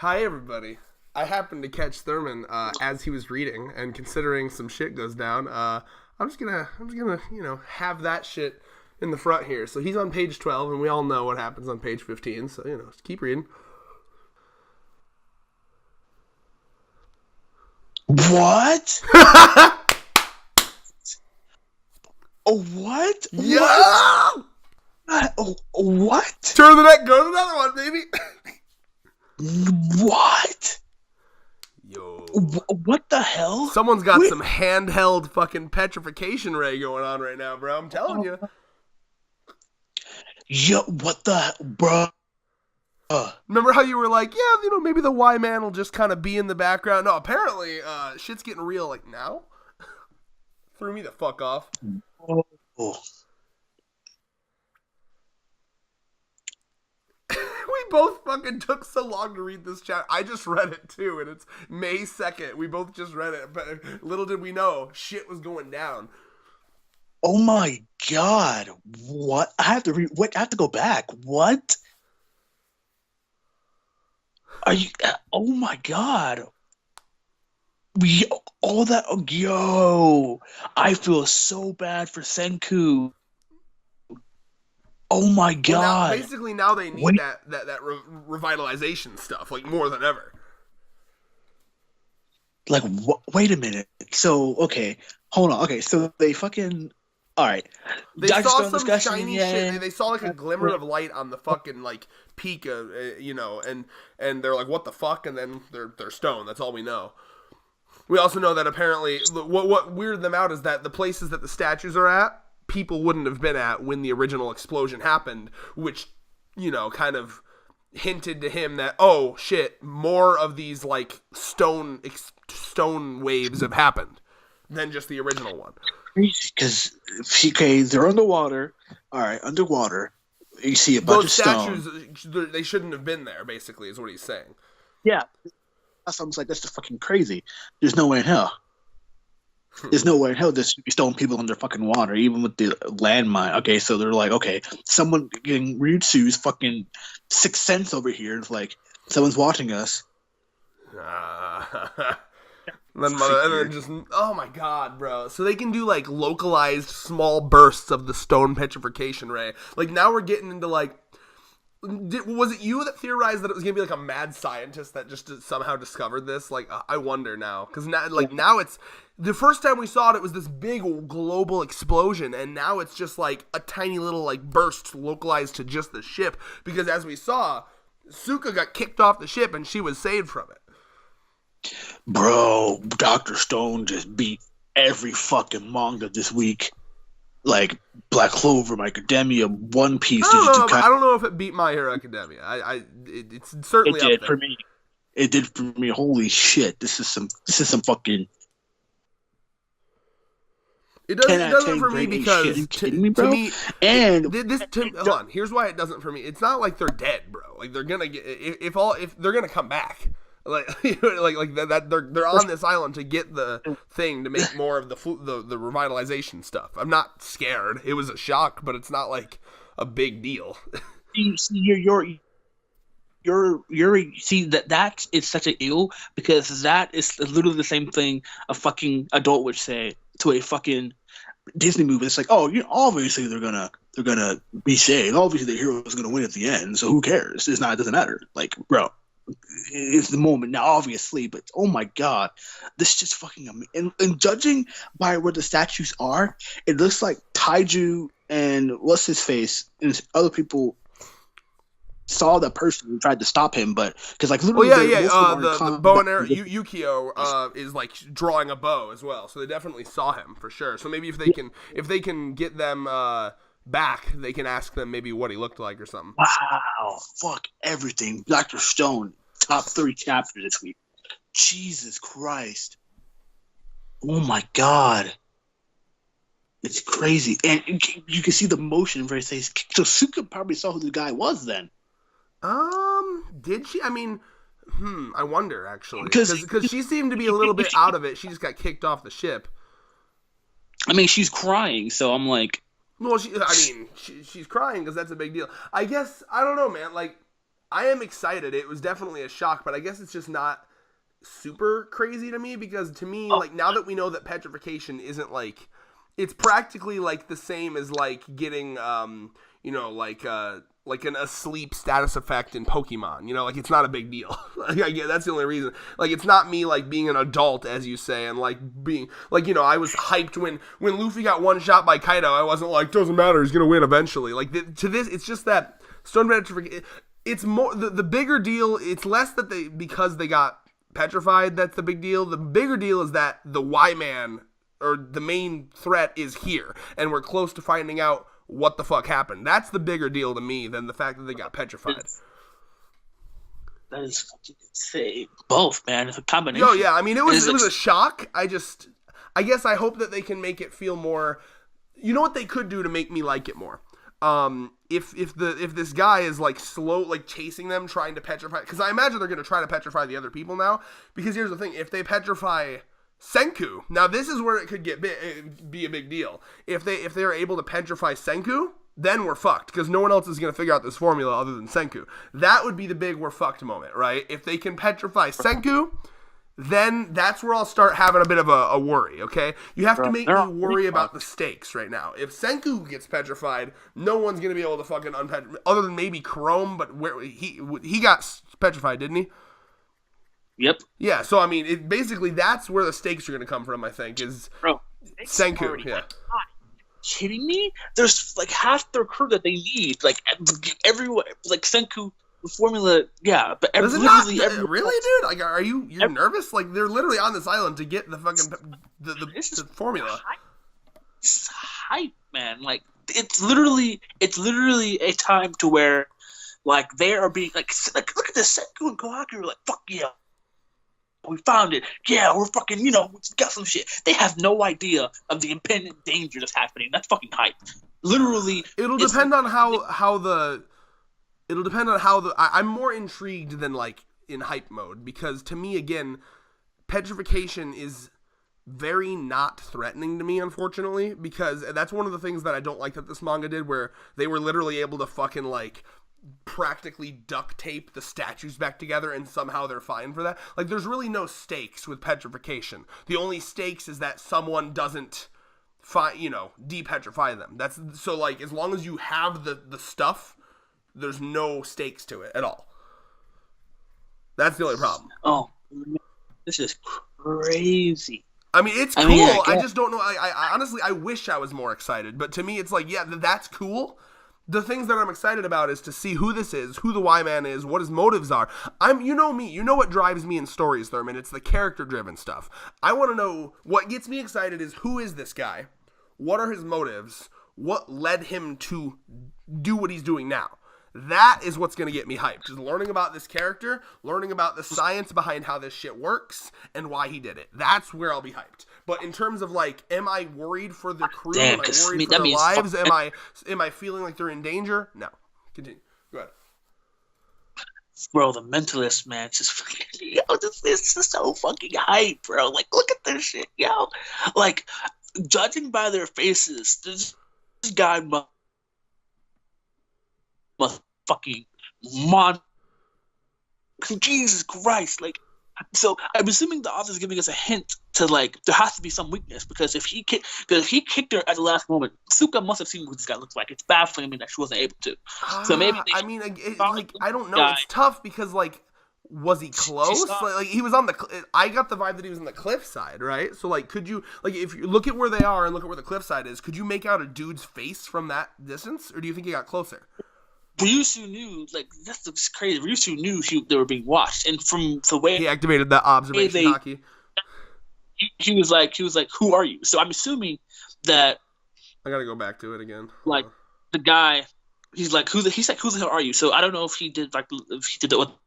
Hi, everybody. I happened to catch Thurman as he was reading, and considering some shit goes down, I'm just gonna have that shit in the front here. So he's on page 12, and we all know what happens on page 15. So just keep reading. What? Oh, what? Yeah! What? Turn the neck, go to another one, baby. What? Yo. What the hell? Someone's got some handheld fucking petrification ray going on right now, bro. I'm telling you. Yo, what the, bro? Remember how you were like, yeah, maybe the Y man will just kind of be in the background? No, apparently, shit's getting real like now. Threw me the fuck off. Oh. We both fucking took so long to read this chat. I just read it too, and it's May 2nd. We both just read it, but little did we know, shit was going down. Oh my god. What? I have to read. What? I have to go back. What? Are you? Oh my god. All that. Yo. I feel so bad for Senku. Oh my god. Well, now they need that revitalization stuff, like, more than ever. Like, wait a minute. So, okay. Hold on. Okay, so they fucking... Alright. They saw some shiny shit. They saw, like, a glimmer of light on the fucking, like, peak of, and they're like, what the fuck? And then they're stone. That's all we know. We also know that apparently, what weirded them out is that the places that the statues are at, people wouldn't have been at when the original explosion happened, which, kind of hinted to him that, oh shit, more of these like stone waves have happened than just the original one. Because they're underwater. All right, underwater. You see a bunch of statues. They shouldn't have been there. Basically, is what he's saying. Yeah, that's almost like that's just fucking crazy. There's no way in hell. There's no way in hell there's stone people under fucking water, even with the landmine. Okay, so they're like, okay, someone getting Ryutsu's fucking sixth sense over here. It's like, someone's watching us. And then just, oh my god, bro. So they can do, like, localized small bursts of the stone petrification ray. Like, now we're getting into, like, was it you that theorized that it was going to be, like, a mad scientist that just somehow discovered this? Like, I wonder now. Because now it's... The first time we saw it was this big global explosion, and now it's just, like, a tiny little, like, burst localized to just the ship. Because as we saw, Suka got kicked off the ship, and she was saved from it. Bro, Dr. Stone just beat every fucking manga this week. Like, Black Clover, My Academia, One Piece. I don't know if it beat My Hero Academia. It's certainly it did up there. for me. It did for me. Holy shit! This is some fucking. It doesn't for me because to me, hold on. Here's why it doesn't for me. It's not like they're dead, bro. Like they're gonna get if they're gonna come back. Like that they're on this island to get the thing to make more of the revitalization stuff. I'm not scared. It was a shock, but it's not like a big deal. That is such an ill because that is literally the same thing a fucking adult would say to a fucking Disney movie. It's like, oh, obviously they're gonna be saved. Obviously the hero is gonna win at the end. So who cares? It doesn't matter. Like, bro, it's the moment now, obviously. But oh my god, this is just fucking amazing. And judging by where the statues are, it looks like Taiju and what's his face and other people saw the person who tried to stop him, but because like literally, the bow and arrow Yukio is like drawing a bow as well, so they definitely saw him for sure. So maybe if they can get them back, they can ask them maybe what he looked like or something. Wow, fuck everything. Dr. Stone, top 3 chapters this week. Jesus Christ. Oh my god. It's crazy. And you can see the motion in his face. So Suka probably saw who the guy was then. Did she? I mean, I wonder, actually. Because she seemed to be a little bit out of it. She just got kicked off the ship. I mean, she's crying, so I'm like... Well, she's crying because that's a big deal. I guess, I don't know, man. Like, I am excited. It was definitely a shock, but I guess it's just not super crazy to me because to me, like now that we know that petrification isn't like, it's practically like the same as like getting, like an asleep status effect in Pokemon. Like it's not a big deal. Like, I get that's the only reason. Like it's not me like being an adult, as you say, and like being like I was hyped when Luffy got one shot by Kaido. I wasn't like doesn't matter, he's gonna win eventually. Like to this, it's just that stone petrification. It's more the bigger deal. It's less that because they got petrified. That's the big deal. The bigger deal is that the Y-Man or the main threat is here, and we're close to finding out what the fuck happened. That's the bigger deal to me than the fact that they got petrified. That is fucking insane. Both, man. It's a combination. No, yeah. I mean, it was a shock. I guess I hope that they can make it feel more. You know what they could do to make me like it more? If this guy is like slow, like chasing them, trying to petrify, because I imagine they're going to try to petrify the other people now. Because here's the thing: if they petrify Senku, now this is where it could be a big deal. If they're able to petrify Senku, then we're fucked because no one else is going to figure out this formula other than Senku. That would be the big we're fucked moment, right? If they can petrify Senku, then that's where I'll start having a bit of a worry, okay? You have to make me worry about the stakes right now. If Senku gets petrified, no one's going to be able to fucking unpetrify, other than maybe Chrome, but where he got petrified, didn't he? Yep. Yeah, so I mean, basically that's where the stakes are going to come from, I think, is Senku, yeah. Kidding me? There's like half their crew that they need, like everyone, like Senku. The formula, yeah, but really, dude? Like, you're nervous? Like, they're literally on this island to get the fucking the formula. It's hype, man. Like, it's literally a time to where, like, they are being like look at this Senku and Kohaku. Like, fuck yeah, we found it. Yeah, we're fucking, we got some shit. They have no idea of the impending danger that's happening. That's fucking hype. Literally, it'll depend on I'm more intrigued than like in hype mode because to me again, petrification is very not threatening to me, unfortunately, because that's one of the things that I don't like that this manga did, where they were literally able to fucking like practically duct tape the statues back together and somehow they're fine for that. Like there's really no stakes with petrification. The only stakes is that someone doesn't depetrify them. That's so like as long as you have the stuff, there's no stakes to it at all. That's the only problem. Oh, this is crazy. I mean, it's cool. I just don't know. I honestly, I wish I was more excited. But to me, it's like, yeah, that's cool. The things that I'm excited about is to see who this is, who the Y-Man is, what his motives are. You know me. You know what drives me in stories, Thurman. It's the character-driven stuff. I want to know, what gets me excited is who is this guy? What are his motives? What led him to do what he's doing now? That is what's going to get me hyped. Just learning about this character, learning about the science behind how this shit works, and why he did it. That's where I'll be hyped. But in terms of like, am I worried for the crew? Am I worried for their lives? Am I feeling like they're in danger? No. Continue. Go ahead. Bro, the Mentalist, man, just fucking, this is so fucking hype, bro. Like, look at this shit, yo. Like, judging by their faces, this guy must fucking Jesus Christ, like, so I'm assuming the author's giving us a hint to like there has to be some weakness because if he kicked her at the last moment, Suka must have seen what this guy looks like. It's baffling me that she wasn't able to. So maybe I don't know. It's tough because like, was he close? Like he was on the. I got the vibe that he was on the cliffside, right? So like, could you like if you look at where they are and look at where the cliffside is, could you make out a dude's face from that distance, or do you think he got closer? Ryusu knew, like, that's crazy. Ryusu knew they were being watched, and from the way he activated that observation hockey, he was like, "Who are you?" So I'm assuming that I gotta go back to it again. Like the guy, he's like, "Who the hell are you?" So I don't know if he did what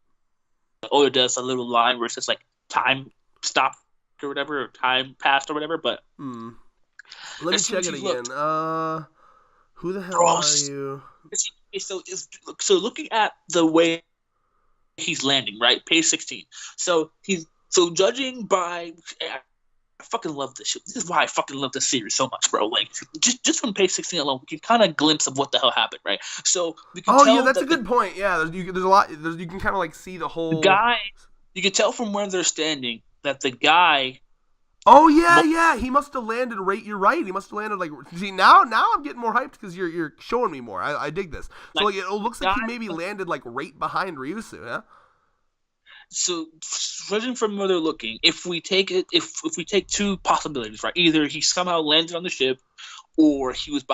Oda does, a little line where it says like time stopped or whatever, or time passed or whatever. But let me check it again. Who the hell are you? So looking at the way he's landing, right? Page 16. So judging by fucking love this shit. This is why I fucking love this series so much, bro. Like, just from page 16 alone, we can kind of glimpse of what the hell happened, right? So we can tell that's a good point. Yeah, there's a lot. You can kind of like see the whole guy. You can tell from where they're standing that the guy. Oh yeah. He must have landed right. You're right. He must have landed like. See now I'm getting more hyped because you're showing me more. I dig this. So like it looks like he maybe landed like right behind Ryusu. Yeah. So, judging from where they're looking, if we take two possibilities, right? Either he somehow landed on the ship, or he was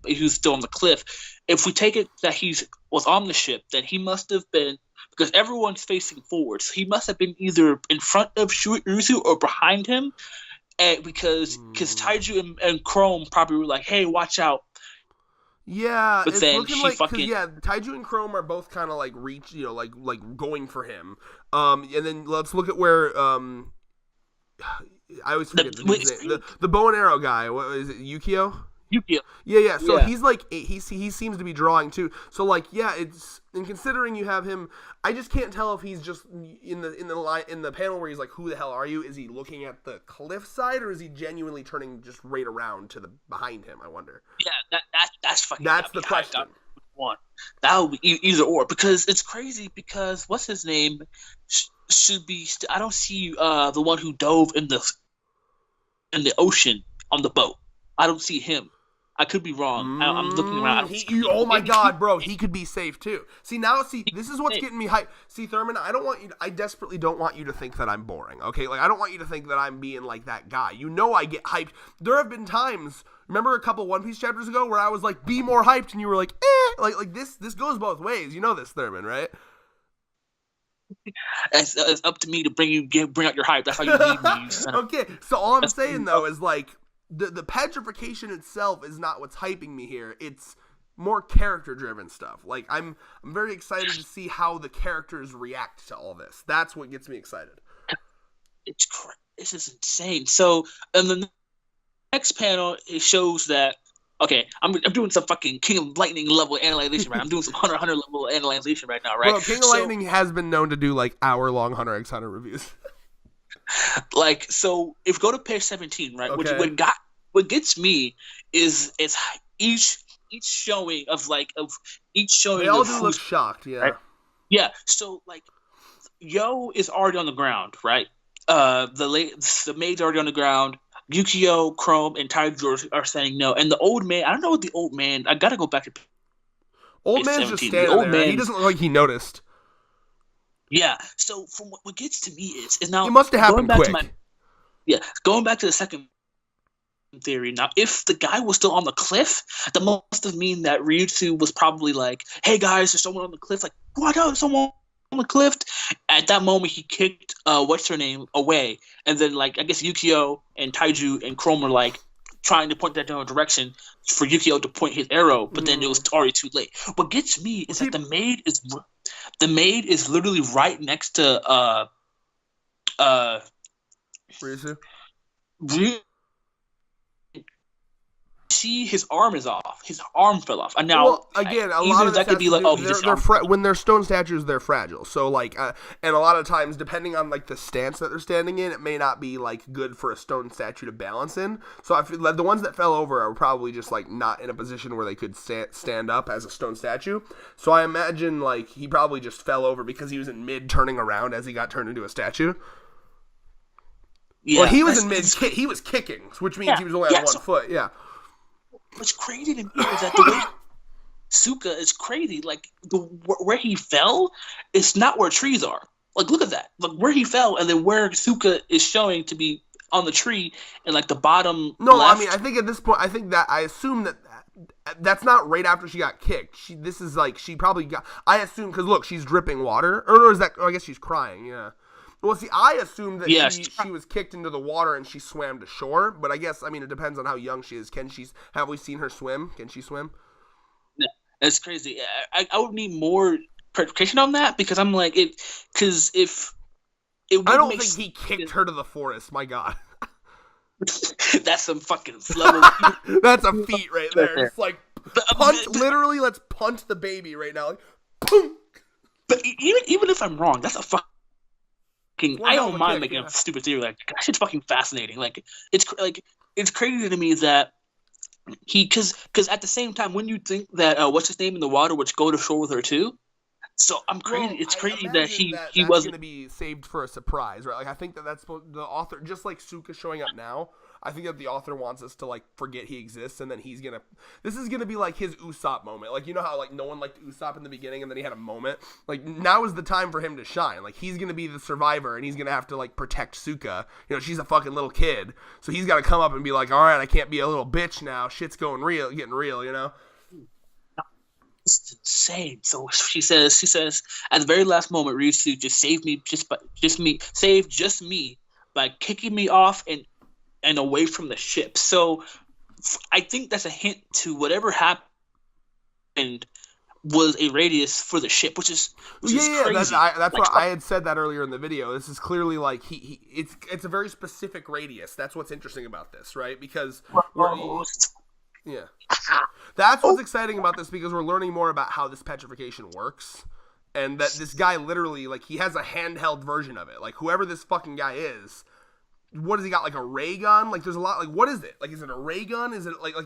he was still on the cliff. If we take it that he was on the ship, then he must have been, because everyone's facing forward, so he must have been either in front of Ryusu or behind him, because Taiju and Chrome probably were like, "Hey, watch out." Yeah, but it's looking like Taiju and Chrome are both kind of like like going for him. And then let's look at where I always forget the bow and arrow guy. What is it? Yukio. Yeah. So he's like he seems to be drawing too. So like it's, and considering you have him, I just can't tell if he's just in the panel where he's like, "Who the hell are you?" Is he looking at the cliff side, or is he genuinely turning just right around to the behind him? I wonder. Yeah, that's fucking. That's the question. One that would be either or, because it's crazy. Because what's his name should be. I don't see the one who dove in the ocean on the boat. I don't see him. I could be wrong. I'm looking around. Oh my god, bro, he could be safe too. See, this is what's getting me hyped. See, Thurman, I desperately don't want you to think that I'm boring, okay? Like, I don't want you to think that I'm being like that guy. You know I get hyped. There have been times, remember a couple One Piece chapters ago, where I was like, be more hyped, and you were like, eh. Like this goes both ways. You know this, Thurman, right? It's up to me to bring out your hype. That's how you need me. Okay, so all I'm saying, though, is like, the petrification itself is not what's hyping me here. It's more character-driven stuff. Like, I'm very excited to see how the characters react to all this. That's what gets me excited. This is insane. So, and the next panel, it shows that, okay, I'm doing some fucking King of Lightning level analyzation, right? I'm doing some Hunter x Hunter level analyzation right now, right? Well, King of Lightning has been known to do, like, hour-long Hunter x Hunter reviews. Like, so if we go to page 17, right? Okay. What gets me is it's each showing of each showing. They all do look shocked, yeah. Right? Yeah. So like, Yo is already on the ground, right? The maid's already on the ground. Yukio, Chrome, and Taiju are saying no, and the old man. I don't know what the old man. I gotta go back to. Old man's 17. Just standing there. He doesn't look like he noticed. Yeah. So from what gets to me is now. It must have happened quick. Going back to the second theory. Now, if the guy was still on the cliff, that must have mean that Ryutsu was probably like, "Hey guys, there's someone on the cliff." Like, what? There's someone on the cliff. At that moment, he kicked what's her name away, and then like I guess Yukio and Taiju and Chrome were like trying to point that different direction for Yukio to point his arrow, but then it was already too late. What gets me is that the maid is literally right next to Ryutsu. See, his arm is off. His arm fell off. And now, well, again, a lot of that could be like, when they're stone statues, they're fragile. So, like, and a lot of times, depending on like the stance that they're standing in, it may not be like good for a stone statue to balance in. So, I feel like the ones that fell over are probably just like not in a position where they could stand up as a stone statue. So, I imagine like he probably just fell over because he was in mid turning around as he got turned into a statue. Yeah, well, he was in mid. He was kicking, which means he was only on one foot. Yeah. What's crazy to me is that the way Suka is crazy. Like where he fell, it's not where trees are. Like look at that. Like where he fell, and then where Suka is showing to be on the tree, and like the bottom. No, left. I mean I think at this point, I assume that that's not right after she got kicked. This is like she probably got. I assume because look, she's dripping water, or is that? Or I guess she's crying. Yeah. Well, see, I assumed that she was kicked into the water and she swam to shore, but I guess, I mean, it depends on how young she is. Have we seen her swim? Can she swim? Yeah, it's crazy. I would need more clarification on that because I'm like, I don't think he kicked her to the forest, my God. That's some fucking level. That's a feat right there. It's like, literally, let's punt the baby right now. Like, boom. But even if I'm wrong, that's a fuck. One I hell of don't a mind kick, making yeah. a stupid theory. Like, that shit's fucking fascinating. It's crazy to me that because at the same time, when you think that what's his name in the water would go to shore with her too, so I'm crazy. Well, It's I crazy that imagine that he that's going wasn't. to be saved for a surprise, right? Like, I think that that's the author, just like Suka showing up now. I think that the author wants us to like forget he exists, and then he's gonna. This is gonna be like his Usopp moment. Like, you know how like no one liked Usopp in the beginning, and then he had a moment. Like, now is the time for him to shine. Like, he's gonna be the survivor, and he's gonna have to like protect Suka. You know, she's a fucking little kid, so he's got to come up and be like, all right, I can't be a little bitch now. Shit's getting real. You know. It's insane. So she says at the very last moment, Ryusu just saved me, saved just me by kicking me off and away from the ship. So I think that's a hint to whatever happened was a radius for the ship, which is crazy. That's what I had said that earlier in the video. This is clearly like it's a very specific radius. That's what's interesting about this, right? Because yeah, that's what's exciting about this, because we're learning more about how this petrification works, and that this guy literally like he has a handheld version of it. Like, whoever this fucking guy is. What has he got, like a ray gun? Like, there's a lot, like, what is it? Like, is it a ray gun? Is it, like,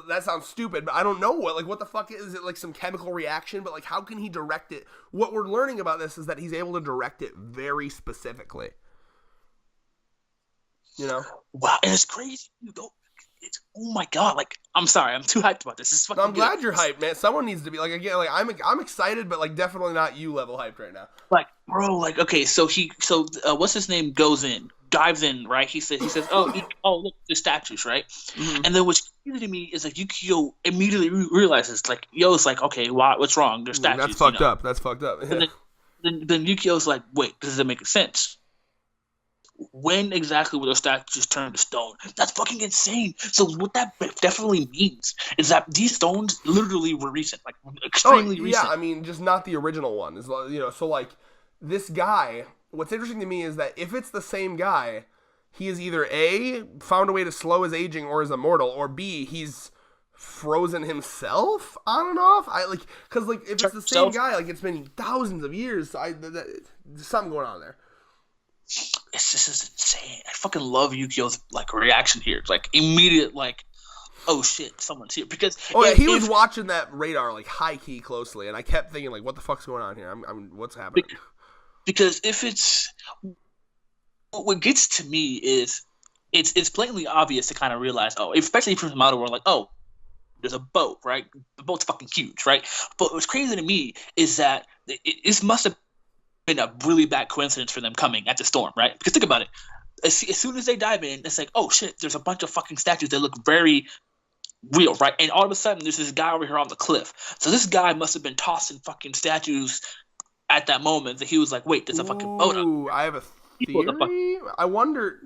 that sounds stupid, but I don't know what the fuck is it, like, some chemical reaction? But, like, how can he direct it? What we're learning about this is that he's able to direct it very specifically. You know? Wow, and it's crazy. Oh my god, like, I'm sorry, I'm too hyped about this. This is fucking I'm glad you're hyped, man. Someone needs to be, like, again, like, I'm excited, but, like, definitely not you level hyped right now. Like, bro, like, okay, so what's his name dives in, right? He says, oh, look, the statues, right? Mm-hmm. And then what's crazy to me is like Yukio immediately realizes, like, Yo's like, okay, what's wrong? There's statues. That's fucked up. That's fucked up. Yeah. And then Yukio's like, wait, does it make sense? When exactly will those statues turn to stone? That's fucking insane. So what that definitely means is that these stones literally were recent, like extremely recent. Yeah, I mean, just not the original one. Is, you know, so like this guy. What's interesting to me is that if it's the same guy, he is either A, found a way to slow his aging or is immortal, or B, he's frozen himself on and off. Because like if it's the same guy, like it's been thousands of years. There's something going on there. This is insane. I fucking love Yukio's like reaction here. It's like immediate, like, oh shit, someone's here. Because he was watching that radar like high key closely, and I kept thinking like, what the fuck's going on here? I'm what's happening? Because if it's what gets to me is it's blatantly obvious to kind of realize, especially from the model world, like, oh, there's a boat, right? The boat's fucking huge, right? But what's crazy to me is that this must have been a really bad coincidence for them coming at the storm, right? Because think about it. As soon as they dive in, it's like, oh shit, there's a bunch of fucking statues that look very real, right? And all of a sudden, there's this guy over here on the cliff. So this guy must have been tossing fucking statues at that moment that he was like, wait, there's a fucking boat up. I have a theory. I wonder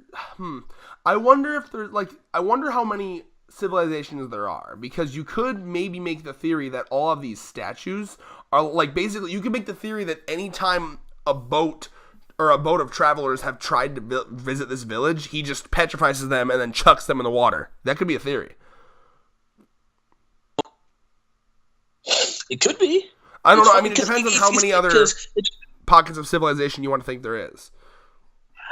if there's like, I wonder how many civilizations there are, because you could maybe make the theory that all of these statues are like, basically you could make the theory that anytime a boat of travelers have tried to visit this village, he just petrifies them and then chucks them in the water. That could be a theory. It could be. I don't know. I mean, it depends on how many other pockets of civilization you want to think there is.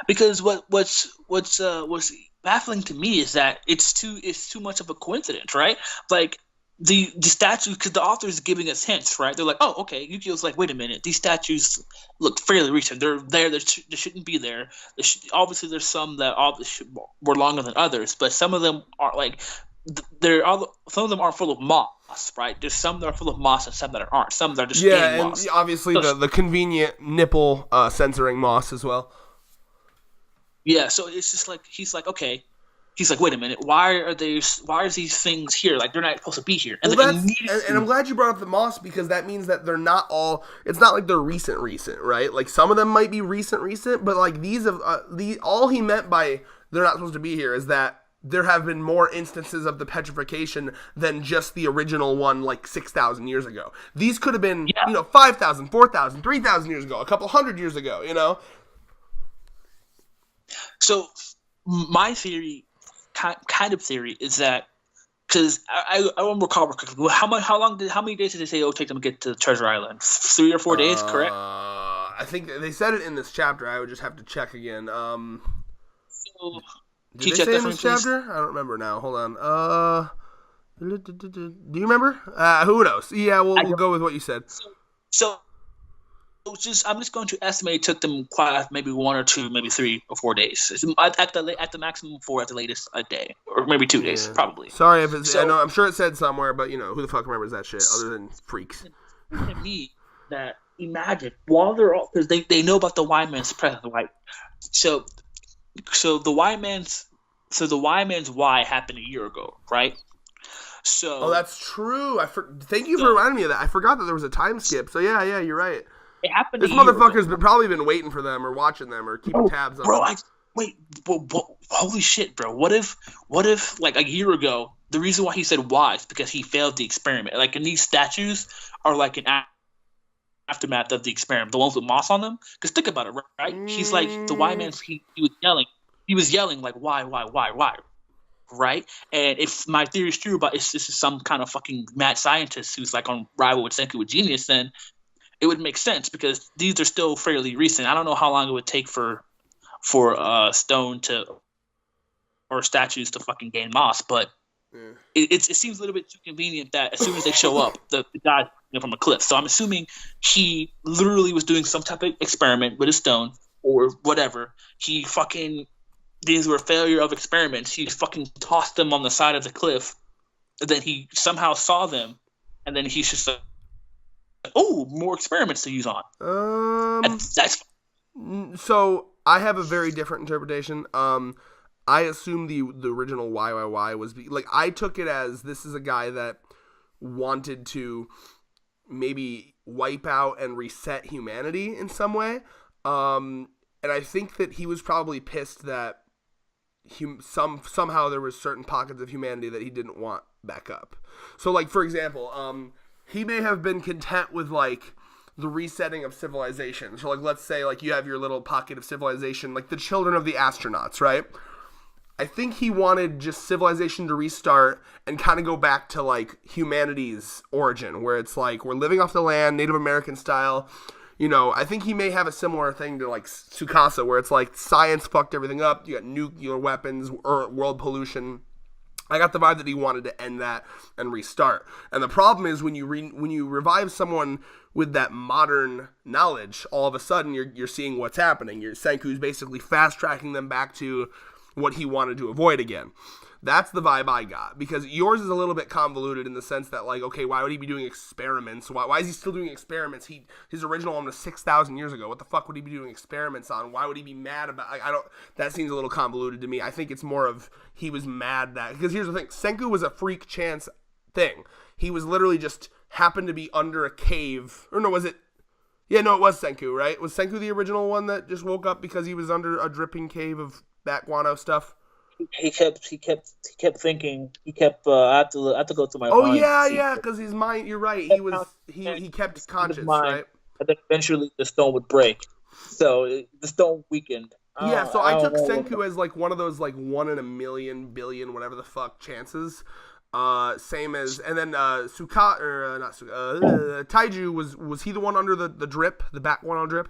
Because what's baffling to me is that it's too much of a coincidence, right? Like the statues, because the author is giving us hints, right? They're like, oh, okay. Yukio's like, wait a minute, these statues look fairly recent. They're there. They shouldn't be there. Obviously, there's some that were longer than others, but some of them are like. Some of them are full of moss, right? There's some that are full of moss and some that aren't. Some that are just moss. And obviously the convenient nipple censoring moss as well. Yeah, so it's just like he's like, okay. He's like, wait a minute, why are these things here? Like, they're not supposed to be here. And, and I'm glad you brought up the moss, because that means that they're not all. It's not like they're recent, right? Like some of them might be recent, but like these of all he meant by they're not supposed to be here is that there have been more instances of the petrification than just the original one, like 6,000 years ago. These could have been, 5,000, 4,000, 3,000 years ago, a couple hundred years ago, So my theory, kind of theory, is that because I won't recall how many days did they say it would take them to get to Treasure Island? 3 or 4 days, correct? I think they said it in this chapter. I would just have to check again. So, Did they say in this chapter? I don't remember now. Hold on. Do you remember? Who knows? Yeah, we'll go with what you said. So I'm just going to estimate it took them maybe 1 or 2, maybe 3 or 4 days. At the maximum 4, at the latest a day, or maybe 2 days, probably. Sorry if it's. I know, I'm sure it said somewhere, but who the fuck remembers that shit other than freaks? To me, that imagine while they're all, because they know about the Y man's presence, right? So the Y man's Y happened a year ago, right? So that's true. Thank you for reminding me of that. I forgot that there was a time skip. So yeah, you're right. It happened. This motherfucker's probably been waiting for them or watching them or keeping tabs on them. Holy shit, bro. What if like a year ago, the reason why he said why is because he failed the experiment. Like, and these statues are like an aftermath of the experiment, the ones with moss on them. Because think about it, right? He's like the Y man. He was yelling like why, right? And if my theory is true about this is some kind of fucking mad scientist who's like on rival with Senku with genius, then it would make sense because these are still fairly recent. I don't know how long it would take for stone to or statues to fucking gain moss, but it seems a little bit too convenient that as soon as they show up, the guy's from a cliff. So I'm assuming he literally was doing some type of experiment with a stone or whatever. These were a failure of experiments. He fucking tossed them on the side of the cliff, and then he somehow saw them, and then he's just like, oh, more experiments to use on. That's so I have a very different interpretation. I assume the original YYY was like, I took it as this is a guy that wanted to maybe wipe out and reset humanity in some way. And I think that he was probably pissed that somehow there was certain pockets of humanity that he didn't want back up. So, like, for example, he may have been content with, like, the resetting of civilization. So, like, let's say, like, you have your little pocket of civilization, like the children of the astronauts, right? I think he wanted just civilization to restart and kind of go back to, like, humanity's origin, where it's like we're living off the land, Native American style. I think he may have a similar thing to, like, Tsukasa, where it's like science fucked everything up. You got nuclear weapons, world pollution. I got the vibe that he wanted to end that and restart. And the problem is when you revive someone with that modern knowledge, all of a sudden you're seeing what's happening. Senku's basically fast tracking them back to what he wanted to avoid again. That's the vibe I got, because yours is a little bit convoluted in the sense that, like, okay, why would he be doing experiments? Why is he still doing experiments? His original one was 6,000 years ago. What the fuck would he be doing experiments on? Why would he be mad about? That seems a little convoluted to me. I think it's more of he was mad that, because here's the thing, Senku was a freak chance thing. He was literally just happened to be under a cave, or no, was it? Yeah, no, it was Senku, right? Was Senku the original one that just woke up because he was under a dripping cave of bat guano stuff? He kept thinking. He kept. I have to go to my. Oh mind yeah, because his mind. You're right. He kept conscious, right? And then eventually the stone would break. So the stone weakened. Yeah. So I took Senku as like one of those like 1 in a million, billion, whatever the fuck chances. Same as, and then Taiju was he the one under the drip, the bat guano drip?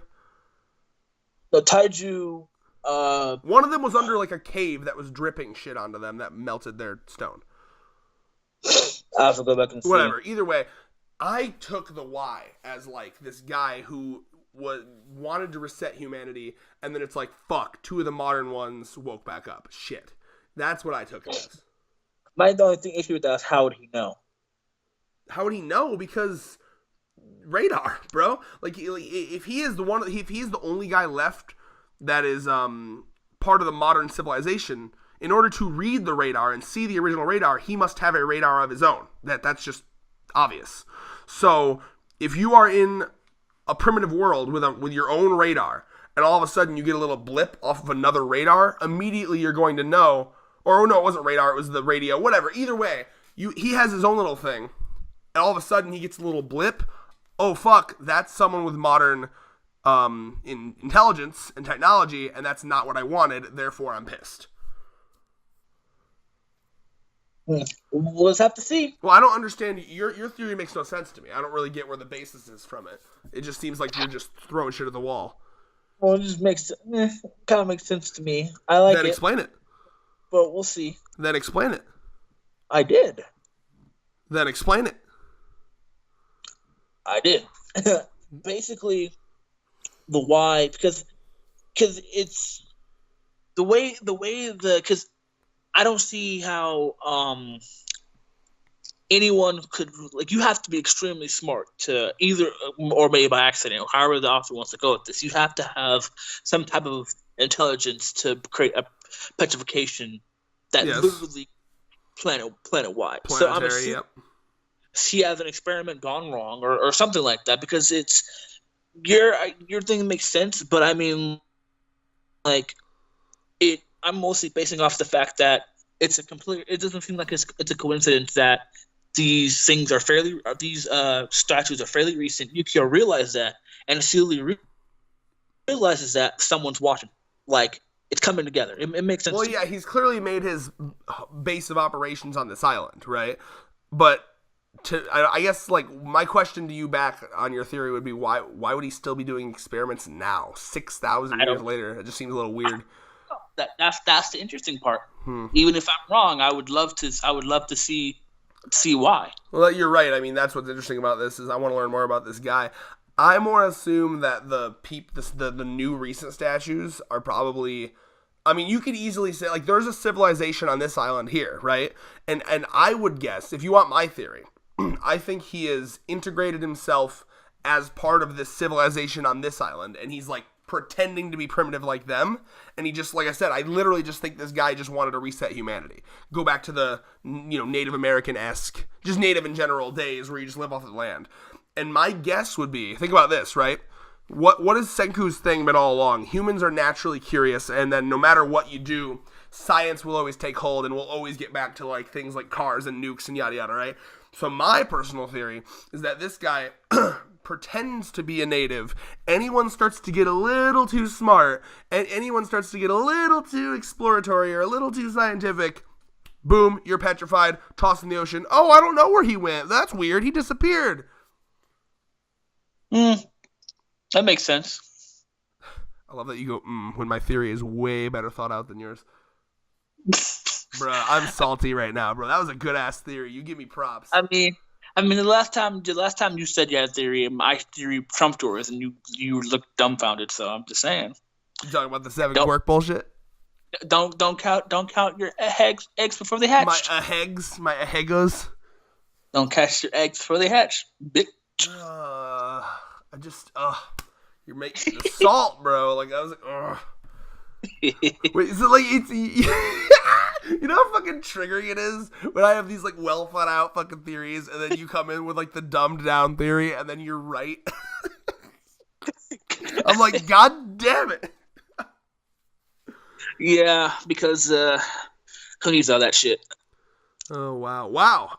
No, Taiju. One of them was under like a cave that was dripping shit onto them that melted their stone. I have to go back and see. Whatever. Either way, I took the Y as like this guy who wanted to reset humanity, and then it's like, fuck, 2 of the modern ones woke back up. Shit. That's what I took it as. My only issue with that is how would he know? How would he know? Because radar, bro. Like if he is if he's the only guy left that is part of the modern civilization, in order to read the radar and see the original radar, he must have a radar of his own. That's just obvious. So if you are in a primitive world with your own radar, and all of a sudden you get a little blip off of another radar, immediately you're going to know, or no, it wasn't radar, it was the radio, whatever. Either way, he has his own little thing, and all of a sudden he gets a little blip. Oh fuck, that's someone with modern in intelligence and technology, and that's not what I wanted, therefore I'm pissed. We'll just have to see. Well, I don't understand. Your theory makes no sense to me. I don't really get where the basis is from it. It just seems like you're just throwing shit at the wall. Well, it just kind of makes sense to me. I like Then it. explain it. But we'll see. Then explain it. I did. Then explain it. I did. Basically, the why, because it's because I don't see how anyone could, like, you have to be extremely smart to either, or maybe by accident, or however the author wants to go with this, you have to have some type of intelligence to create a petrification that literally planet-wide. So I'm assuming she has an experiment gone wrong or something like that, because it's your thing makes sense, but I mean, like, I'm mostly basing off the fact that it doesn't seem like it's a coincidence that these statues are fairly recent. Yukio realized that, and Celia realizes that someone's watching. Like, it's coming together. It makes sense. Well, yeah, he's clearly made his base of operations on this island, right? But I guess, like, my question to you back on your theory would be, why would he still be doing experiments now, 6,000 years later? It just seems a little weird. That's the interesting part. Even if I'm wrong, I would love to see why. Well, you're right. I mean, that's what's interesting about this, is I want to learn more about this guy. I more assume that the new recent statues are probably, I mean, you could easily say, like, there's a civilization on this island here, right? And I would guess, if you want my theory, I think he has integrated himself as part of this civilization on this island, and he's, like, pretending to be primitive like them, and he just, like I said, I literally just think this guy just wanted to reset humanity, go back to the, Native American-esque, just native in general days where you just live off the land. And my guess would be, think about this, right? What is Senku's thing been all along? Humans are naturally curious, and then no matter what you do, science will always take hold, and we'll always get back to, like, things like cars and nukes and yada yada, right? So my personal theory is that this guy pretends to be a native. Anyone starts to get a little too smart, and anyone starts to get a little too exploratory or a little too scientific, boom, you're petrified, tossed in the ocean. Oh, I don't know where he went. That's weird. He disappeared. That makes sense. I love that you go, when my theory is way better thought out than yours. Bro, I'm salty right now, bro. That was a good ass theory. You give me props. I mean, the last time you said you had a theory, my theory trumped yours, and you looked dumbfounded. So I'm just saying. You talking about the 7 quirk bullshit? Don't count your eggs before they hatch. My ehegos. Don't catch your eggs before they hatch, bitch. You're making the salt, bro. Like, I was like, ugh. Wait, is it like, it's, you know how fucking triggering it is when I have these, like, well thought out fucking theories, and then you come in with, like, the dumbed down theory, and then you're right. I'm like, God damn it. Yeah, because who needs all that shit? Oh, wow.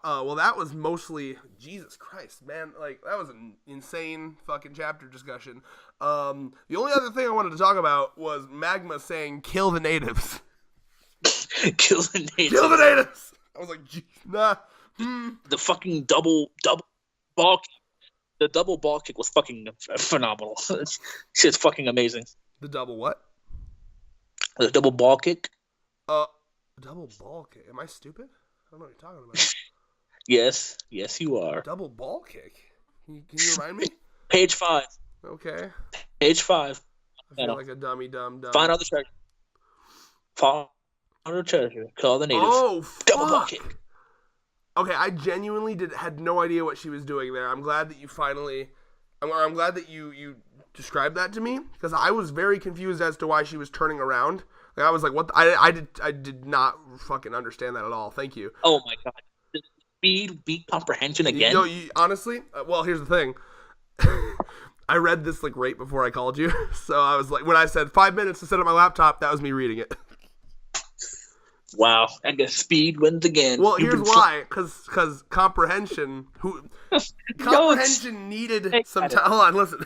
Well, that was mostly, Jesus Christ, man. Like, that was an insane fucking chapter discussion. The only other thing I wanted to talk about was Magma saying, kill the natives. Kill the natives. Kill the natives. I was like, nah. The fucking double ball kick. The double ball kick was fucking phenomenal. Shit's fucking amazing. The double what? The double ball kick. Double ball kick. Am I stupid? I don't know what you're talking about. Yes, you are. Double ball kick. Can you remind me? Page 5. Okay. Page 5. I feel like a dummy dumb. Find all the treasure. Find all the treasure. Call the natives. Oh, fuck. Double ball kick. Okay, I genuinely had no idea what she was doing there. I'm glad that you I'm glad that you described that to me, because I was very confused as to why she was turning around. Like, I was like, what? I did not fucking understand that at all. Thank you. Oh my god. Speed beat comprehension again? Honestly, well, here's the thing. I read this, like, right before I called you. So I was like, when I said 5 minutes to set up my laptop, that was me reading it. Wow. And the speed wins again. Well, here's why. Because comprehension needed some time. Hold on, listen.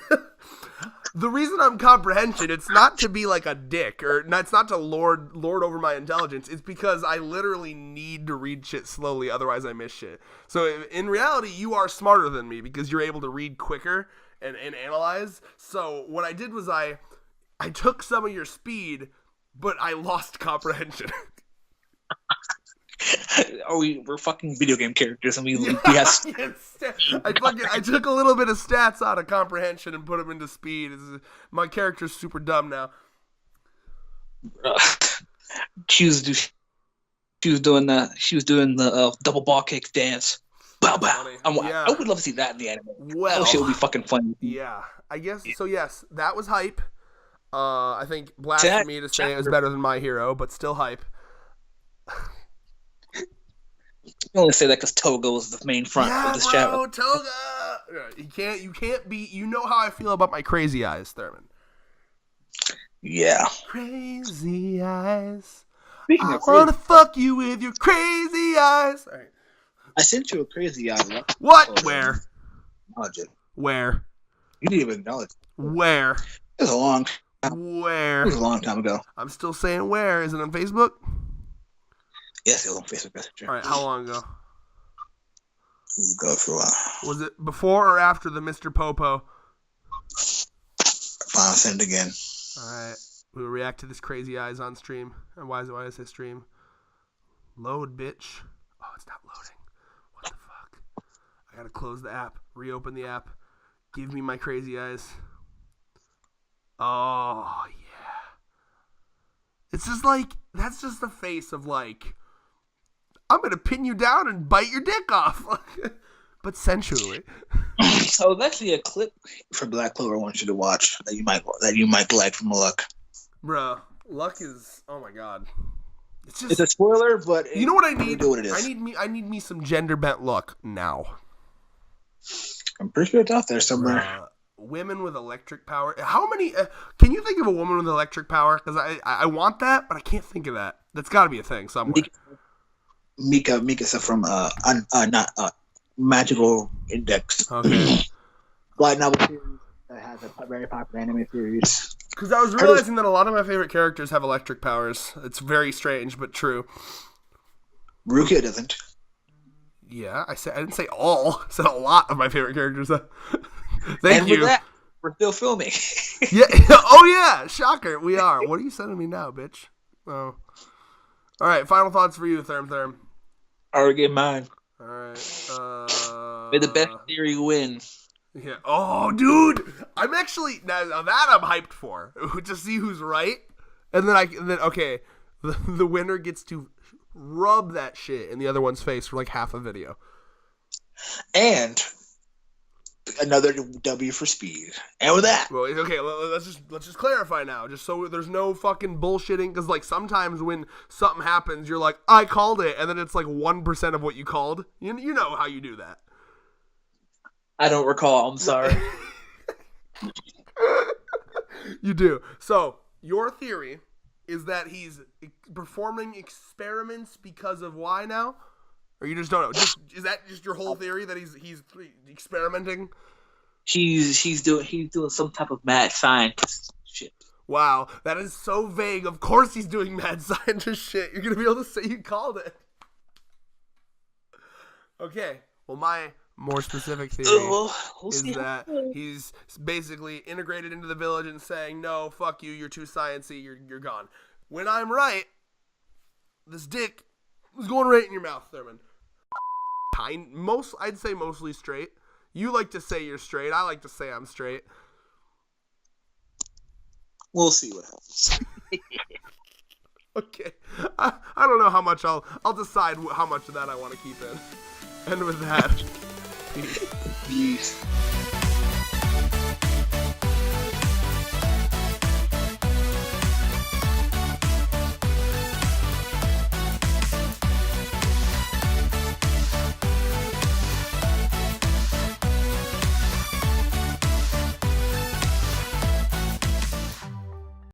The reason I'm comprehension, it's not to be like a dick, or it's not to lord over my intelligence. It's because I literally need to read shit slowly, otherwise I miss shit. So in reality, you are smarter than me because you're able to read quicker and analyze. So what I did was I took some of your speed, but I lost comprehension. We're fucking video game characters, and we have. I took a little bit of stats out of comprehension and put them into speed. My character's super dumb now. She was doing the double ball kick dance. Bow bow. I would love to see that in the anime. Well, shit would be fucking funny. Yeah, I guess so. Yes, that was hype. I think blasphemy to say it was better than My Hero, but still hype. You only say that because Toga was the main front of this channel. Toga! You can't be. You know how I feel about my crazy eyes, Thurman. Yeah. Crazy eyes. Speaking I of wanna fuck you with your crazy eyes. All right. I sent you a crazy eye. What? Where? Acknowledge it. Where? You didn't even acknowledge it. Where? It was a long time. Where? It was a long time ago. I'm still saying where. Is it on Facebook? Yes, it was on Facebook Messenger. All right. How long ago? It was ago for a while. Was it before or after the Mr. Popo? I'll send it again. All right. We'll react to this crazy eyes on stream. And why is this stream? Load, bitch. Oh, it's not loading. What the fuck? I gotta close the app. Reopen the app. Give me my crazy eyes. Oh, yeah. It's just like, that's just the face of like, I'm gonna pin you down and bite your dick off. But sensually. So that's actually a clip for Black Clover I want you to watch that you might like from Luck. Bruh, Luck is, oh my god. It's a spoiler, but you know what I need? Do what it is. I need me some gender bent Luck now. I'm pretty sure it's out there somewhere. Women with electric power. How many? Can you think of a woman with electric power? Because I want that, but I can't think of that. That's got to be a thing somewhere. Mika from Magical Index. Okay. Light novel series that has a very popular anime series. Because I was realizing that a lot of my favorite characters have electric powers. It's very strange, but true. Rukia doesn't. Yeah, I didn't say all. I said a lot of my favorite characters. Thank you. With that, we're still filming. Yeah. Oh yeah. Shocker. We are. What are you sending me now, bitch? Oh. All right. Final thoughts for you, Therm. Already get mine. All right. May the best theory win. Yeah. Oh, dude. I'm actually now that I'm hyped for to see who's right, and then okay, the winner gets to rub that shit in the other one's face for like half a video. And another W for speed. And with that, well, okay, let's just clarify now, just so there's no fucking bullshitting. Because like sometimes when something happens, you're like, I called it, and then it's like 1% of what you called. You know how you do that. I don't recall. I'm sorry. You do. So your theory is that he's performing experiments because of why now? Or you just don't know? Is that just your whole theory that he's experimenting? He's doing some type of mad scientist shit. Wow, that is so vague. Of course he's doing mad scientist shit. You're gonna be able to say you called it. Okay. Well, my more specific theory is that he's basically integrated into the village and saying, "No, fuck you. You're too sciencey. You're gone." When I'm right, this dick is going right in your mouth, Thurman. I'd say mostly straight. You like to say you're straight. I like to say I'm straight. We'll see what happens. Okay. I don't know how much I'll decide how much of that I want to keep in. And with that, peace.